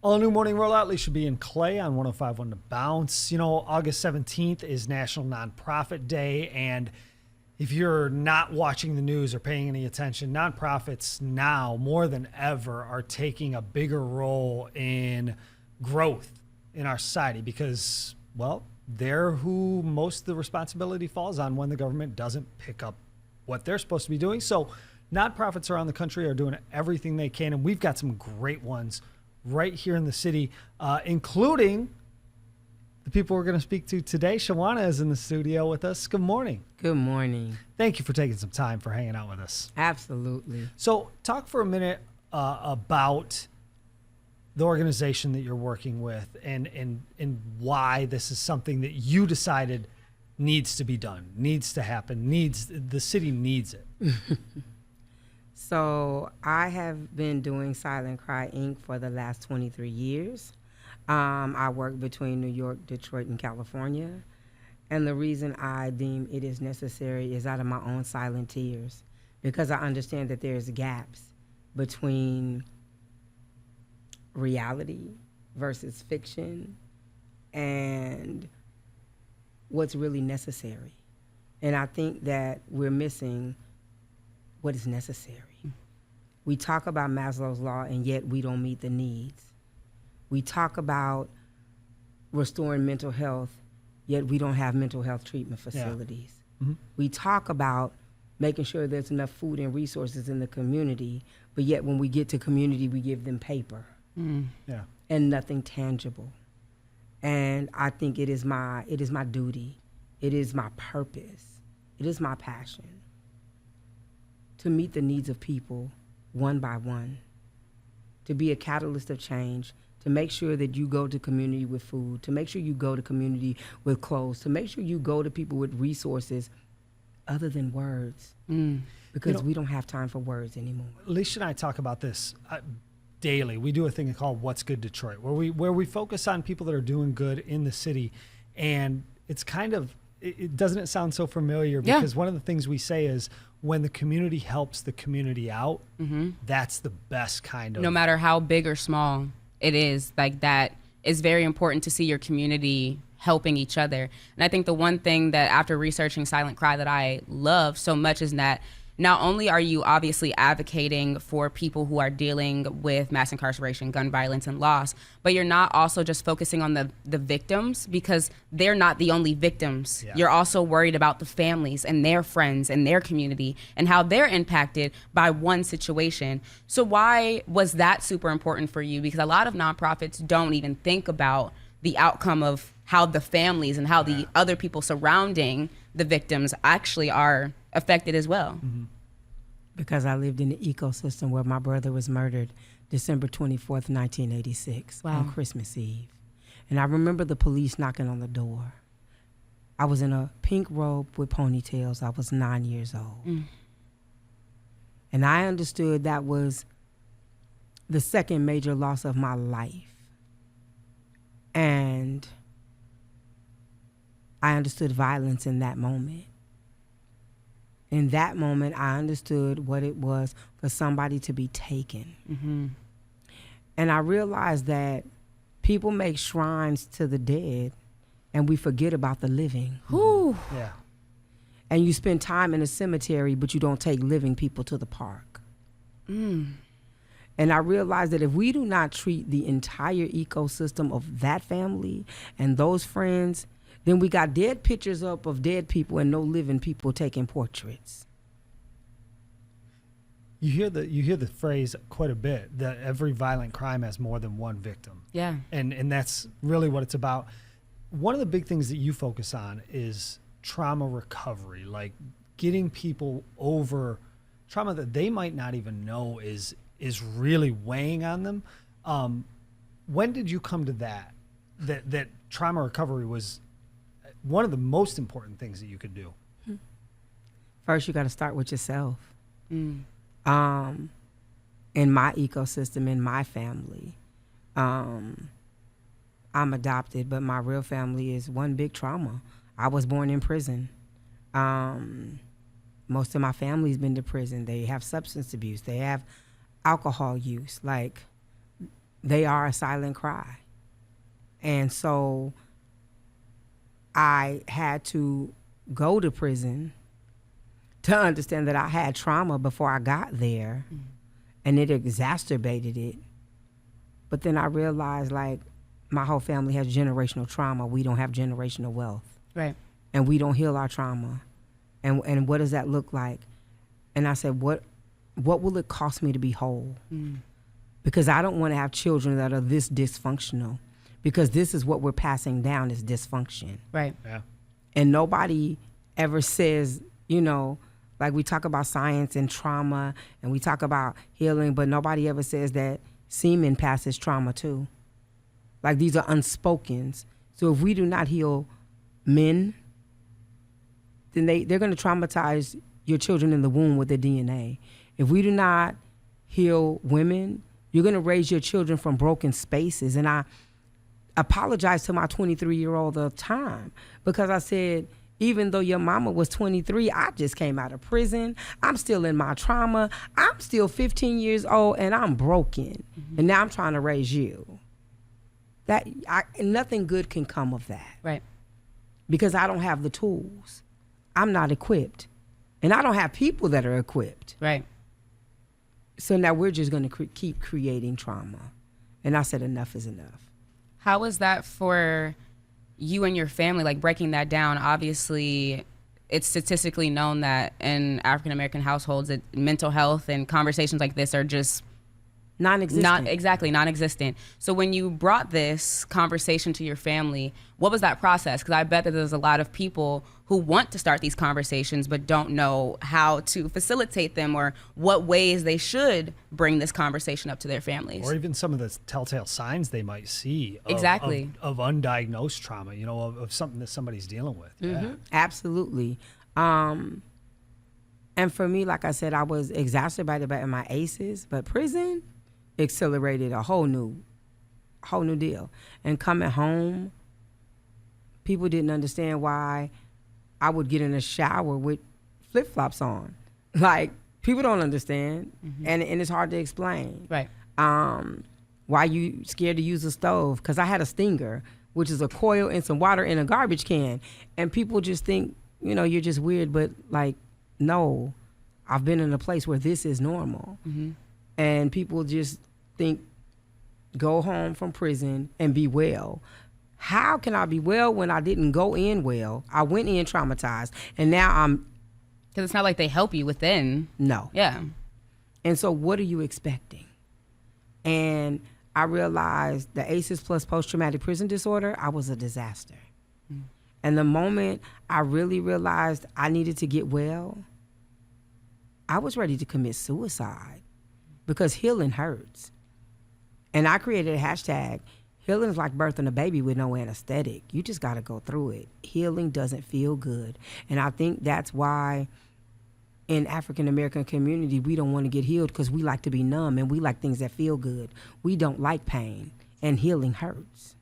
All new morning rollout. Lee should be in Clay on 105.1 The Bounce. You know, August 17th is National Nonprofit Day. And if you're not watching the news or paying any attention, nonprofits now more than ever are taking a bigger role in growth in our society because, well, they're who most of the responsibility falls on when the government doesn't pick up what they're supposed to be doing. So nonprofits around the country are doing everything they can, and we've got some great ones right here in the city, including the people we're going to speak to today. Shawanna is in the studio with us. Good morning. Good morning. Thank you for taking some time for hanging out with us. Absolutely. So talk for a minute about the organization that you're working with and why this is something that you decided needs to be done, needs to happen, the city needs it. So I have been doing Silent Cry Inc. for the last 23 years. I work between New York, Detroit, and California. And the reason I deem it is necessary is out of my own silent tears, because I understand that there's gaps between reality versus fiction and what's really necessary. And I think that we're missing what is necessary. We talk about Maslow's law, and yet we don't meet the needs. We talk about restoring mental health, yet we don't have mental health treatment facilities. Yeah. Mm-hmm. We talk about making sure there's enough food and resources in the community, but yet when we get to community, we give them paper and nothing tangible. And I think it is my duty, it is my purpose, it is my passion to meet the needs of people one by one, to be a catalyst of change, to make sure that you go to community with food, to make sure you go to community with clothes, to make sure you go to people with resources other than words, because we don't have time for words anymore. Alicia and I talk about this daily. We do a thing called What's Good Detroit, where we focus on people that are doing good in the city, and it's kind of, doesn't it sound so familiar? Because one of the things we say is, when the community helps the community out, that's the best kind of... No matter how big or small it is, like that is very important to see your community helping each other. And I think the one thing that after researching Silent Cry that I love so much is that not only are you obviously advocating for people who are dealing with mass incarceration, gun violence, and loss, but you're not also just focusing on the victims, because they're not the only victims. Yeah. You're also worried about the families and their friends and their community and how they're impacted by one situation. So why was that super important for you? Because a lot of nonprofits don't even think about the outcome of how the families and how the other people surrounding the victims actually are affected as well. Mm-hmm. Because I lived in the ecosystem where my brother was murdered December 24th, 1986 on Christmas Eve. And I remember the police knocking on the door. I was in a pink robe with ponytails. I was 9 years old. And I understood that was the second major loss of my life. And I understood violence in that moment. In that moment, I understood what it was for somebody to be taken. Mm-hmm. And I realized that people make shrines to the dead, and we forget about the living. Mm-hmm. Yeah. And you spend time in a cemetery, but you don't take living people to the park. And I realized that if we do not treat the entire ecosystem of that family and those friends, then we got dead pictures up of dead people and no living people taking portraits. You hear the phrase quite a bit, that every violent crime has more than one victim. Yeah. And that's really what it's about. One of the big things that you focus on is trauma recovery, like getting people over trauma that they might not even know is really weighing on them. When did you come to that trauma recovery was one of the most important things that you could do? First, you got to start with yourself. In my ecosystem, in my family, I'm adopted, but my real family is one big trauma. I was born in prison. Most of my family's been to prison. They have substance abuse. They have alcohol use. Like, they are a silent cry. And so I had to go to prison to understand that I had trauma before I got there, and it exacerbated it. But then I realized, like, my whole family has generational trauma. We don't have generational wealth. Right. And we don't heal our trauma. And what does that look like? And I said, what will it cost me to be whole? Because I don't want to have children that are this dysfunctional, because this is what we're passing down, is dysfunction. Right. Yeah. And nobody ever says, you know, like, we talk about science and trauma and we talk about healing, but nobody ever says that semen passes trauma too. Like, these are unspokens. So if we do not heal men, then they're going to traumatize your children in the womb with their DNA. If we do not heal women, you're going to raise your children from broken spaces. And I apologize to my 23-year-old all the time, because I said, even though your mama was 23, I just came out of prison. I'm still in my trauma. I'm still 15 years old and I'm broken. And now I'm trying to raise you. Nothing good can come of that. Right. Because I don't have the tools. I'm not equipped. And I don't have people that are equipped. Right. So now we're just going to keep creating trauma. And I said, enough is enough. How was that for you and your family, like, breaking that down? Obviously, it's statistically known that in African-American households, that mental health and conversations like this are just non-existent. So when you brought this conversation to your family, what was that process? Because I bet that there's a lot of people who want to start these conversations but don't know how to facilitate them, or what ways they should bring this conversation up to their families. Or even some of the telltale signs they might see of, Exactly. of undiagnosed trauma, you know, of something that somebody's dealing with. Yeah. Absolutely. And for me, like I said, I was exacerbated by my ACEs, but prison accelerated a whole new deal. And coming home, people didn't understand why I would get in a shower with flip-flops on. Like, people don't understand, and it's hard to explain. Right. Why you scared to use a stove? Because I had a stinger, which is a coil and some water in a garbage can. And people just think, you know, you're just weird, but, like, no, I've been in a place where this is normal. And people just think, go home from prison and be well. How can I be well when I didn't go in well? I went in traumatized, and now I'm... Because it's not like they help you within. No. Yeah. And so what are you expecting? And I realized the ACEs plus post-traumatic prison disorder, I was a disaster. And the moment I really realized I needed to get well, I was ready to commit suicide, because healing hurts. And I created a hashtag, healing is like birthing a baby with no anesthetic. You just got to go through it. Healing doesn't feel good. And I think that's why in African-American community, we don't want to get healed, because we like to be numb and we like things that feel good. We don't like pain, and healing hurts.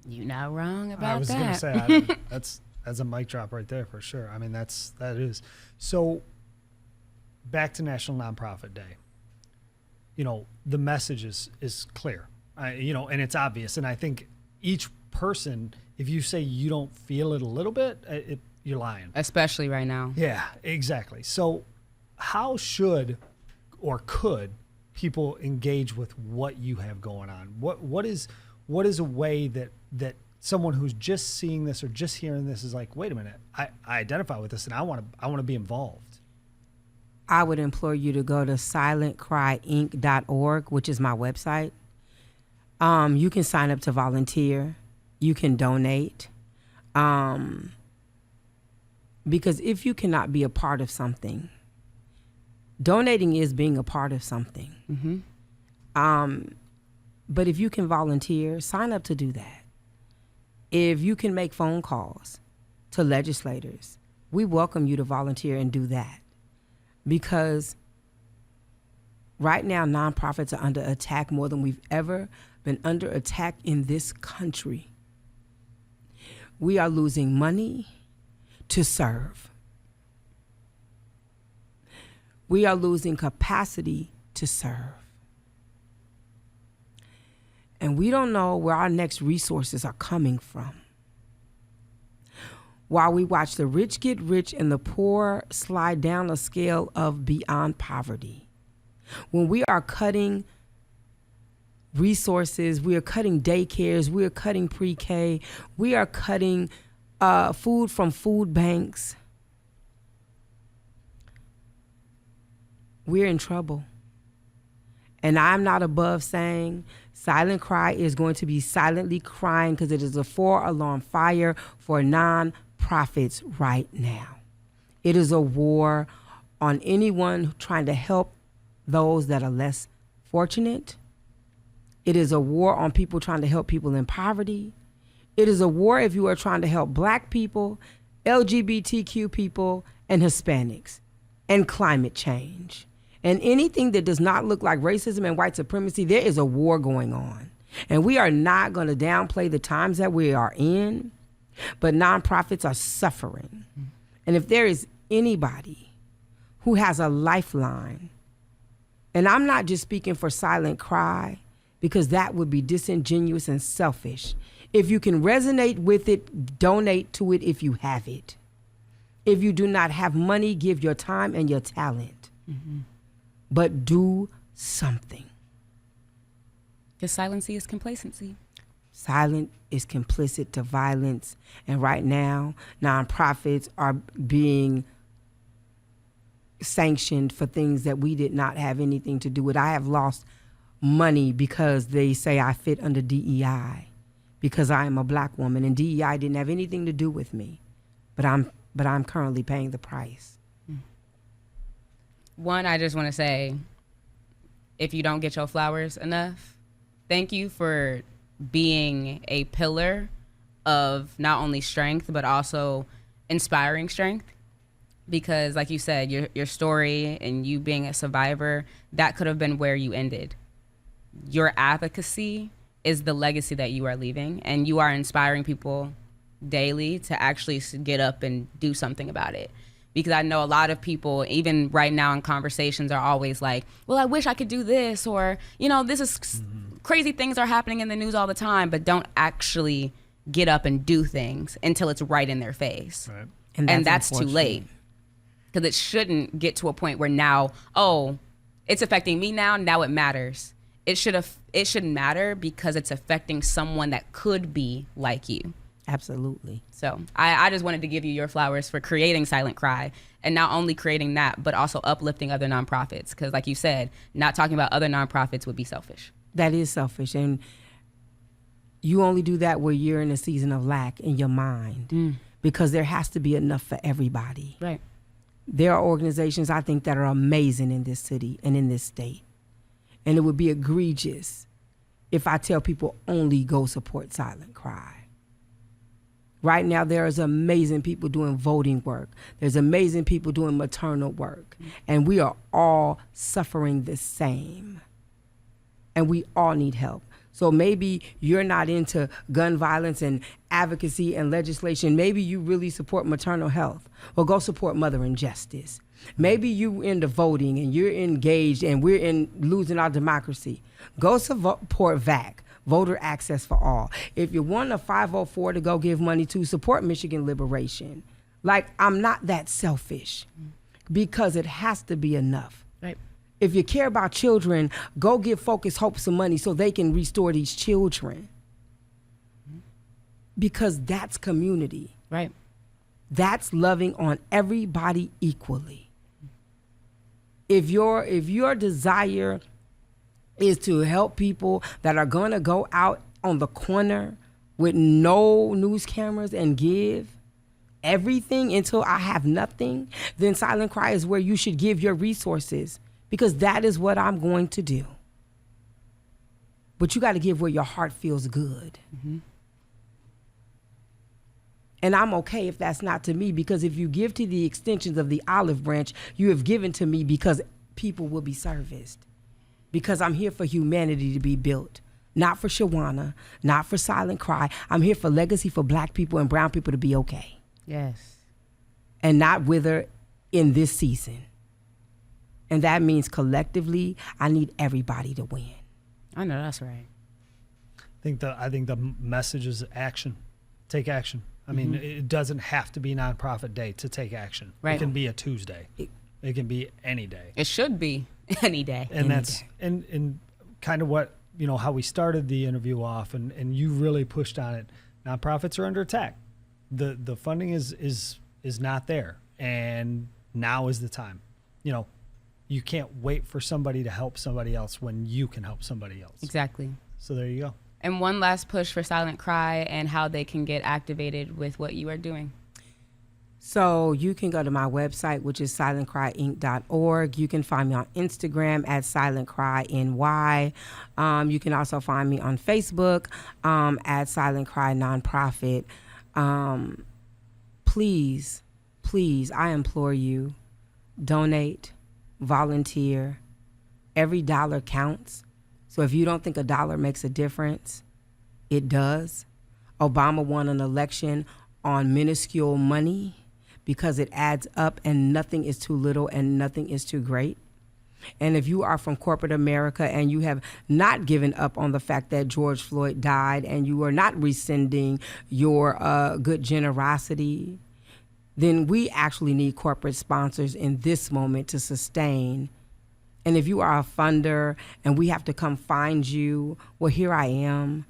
You're not wrong about that. I was going to say, that's a mic drop right there for sure. I mean, that is. So back to National Nonprofit Day. You know, the message is clear, you know, and it's obvious. And I think each person, if you say you don't feel it a little bit, you're lying. Especially right now. Yeah, exactly. So how should or could people engage with what you have going on? What is a way that someone who's just seeing this or just hearing this is like, wait a minute, I identify with this and I want to be involved? I would implore you to go to silentcryinc.org, which is my website. You can sign up to volunteer. You can donate. Because if you cannot be a part of something, donating is being a part of something. But if you can volunteer, sign up to do that. If you can make phone calls to legislators, we welcome you to volunteer and do that. Because right now, nonprofits are under attack more than we've ever been under attack in this country. We are losing money to serve. We are losing capacity to serve. And we don't know where our next resources are coming from. While we watch the rich get rich and the poor slide down a scale of beyond poverty. When we are cutting resources, we are cutting daycares, we are cutting pre-K, we are cutting food from food banks, we're in trouble. And I'm not above saying Silent Cry is going to be silently crying because it is a 4-alarm fire for non-profits right now. It is a war on anyone trying to help those that are less fortunate. It is a war on people trying to help people in poverty. It is a war if you are trying to help Black people, LGBTQ people, and Hispanics, and climate change. And anything that does not look like racism and white supremacy, there is a war going on. And we are not going to downplay the times that we are in, but nonprofits are suffering. And if there is anybody who has a lifeline, and I'm not just speaking for Silent Cry, because that would be disingenuous and selfish. If you can resonate with it, donate to it if you have it. If you do not have money, give your time and your talent. Mm-hmm. But do something. Because silency is complacency. Silent is complicit to violence. And right now, nonprofits are being sanctioned for things that we did not have anything to do with. I have lost money because they say I fit under DEI because I am a Black woman, and DEI didn't have anything to do with me. But I'm currently paying the price. One, I just want to say, if you don't get your flowers enough, thank you for being a pillar of not only strength, but also inspiring strength. Because like you said, your story and you being a survivor, that could have been where you ended. Your advocacy is the legacy that you are leaving, and you are inspiring people daily to actually get up and do something about it. Because I know a lot of people, even right now in conversations, are always like, well, I wish I could do this, or, this is crazy things are happening in the news all the time, but don't actually get up and do things until it's right in their face. Right. And that's too late. Because it shouldn't get to a point where now, it's affecting me now it matters. It shouldn't matter because it's affecting someone that could be like you. Absolutely. So I just wanted to give you your flowers for creating Silent Cry, and not only creating that, but also uplifting other nonprofits. Because like you said, not talking about other nonprofits would be selfish. That is selfish. And you only do that where you're in a season of lack in your mind, because there has to be enough for everybody. Right. There are organizations I think that are amazing in this city and in this state. And it would be egregious if I tell people only go support Silent Cry. Right now, there's amazing people doing voting work. There's amazing people doing maternal work. And we are all suffering the same. And we all need help. So maybe you're not into gun violence and advocacy and legislation. Maybe you really support maternal health. Well, go support Mother and Justice. Maybe you into voting and you're engaged and we're in losing our democracy. Go support VAC. Voter access for all. If you want a 504 to go give money to, support Michigan Liberation. Like, I'm not that selfish because it has to be enough. Right. If you care about children, go give Focus Hope some money so they can restore these children. Because that's community. Right. That's loving on everybody equally. If your desire is to help people that are going to go out on the corner with no news cameras and give everything until I have nothing, then Silent Cry is where you should give your resources, because that is what I'm going to do. But you got to give where your heart feels good. Mm-hmm. And I'm okay if that's not to me, because if you give to the extensions of the olive branch, you have given to me because people will be serviced. Because I'm here for humanity to be built. Not for Shawanna, not for Silent Cry. I'm here for legacy for Black people and brown people to be okay. Yes. And not wither in this season. And that means collectively, I need everybody to win. I know that's right. I think the message is action. Take action. I mean, it doesn't have to be nonprofit day to take action. Right. It can be a Tuesday. It can be any day. It should be any day. And that's and kind of what, how we started the interview off, and you really pushed on it. Nonprofits are under attack. The funding is not there, and now is the time. You can't wait for somebody to help somebody else when you can help somebody else. Exactly. So there you go. And one last push for Silent Cry and how they can get activated with what you are doing. So you can go to my website, which is silentcryinc.org. You can find me on Instagram at silentcryny. You can also find me on Facebook at Silent Cry Nonprofit. Please, I implore you, donate, volunteer. Every dollar counts. So if you don't think a dollar makes a difference, it does. Obama won an election on minuscule money because it adds up, and nothing is too little and nothing is too great. And if you are from corporate America and you have not given up on the fact that George Floyd died, and you are not rescinding your good generosity, then we actually need corporate sponsors in this moment to sustain. And if you are a funder and we have to come find you, well, here I am.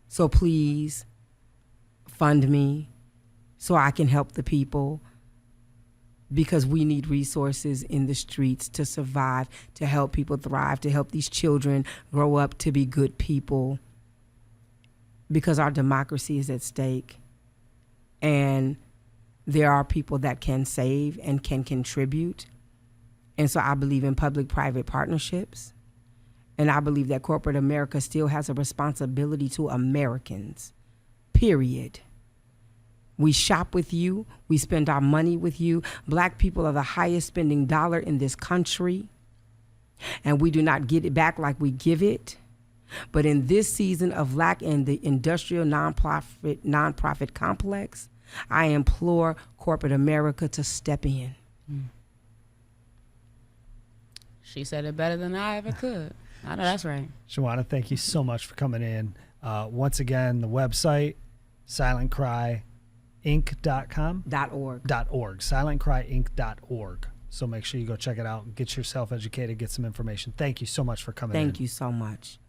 So please fund me so I can help the people, because we need resources in the streets to survive, to help people thrive, to help these children grow up to be good people, because our democracy is at stake. And there are people that can save and can contribute. And so I believe in public-private partnerships. And I believe that corporate America still has a responsibility to Americans, period. We shop with you. We spend our money with you. Black people are the highest spending dollar in this country. And we do not get it back like we give it. But in this season of lack in the industrial nonprofit complex, I implore corporate America to step in. She said it better than I ever could. I know that's right. Shawanna, thank you so much for coming in. Once again, the website, silentcryinc.com. .org. silentcryinc.org. So make sure you go check it out, get yourself educated, get some information. Thank you so much for coming in. Thank you so much.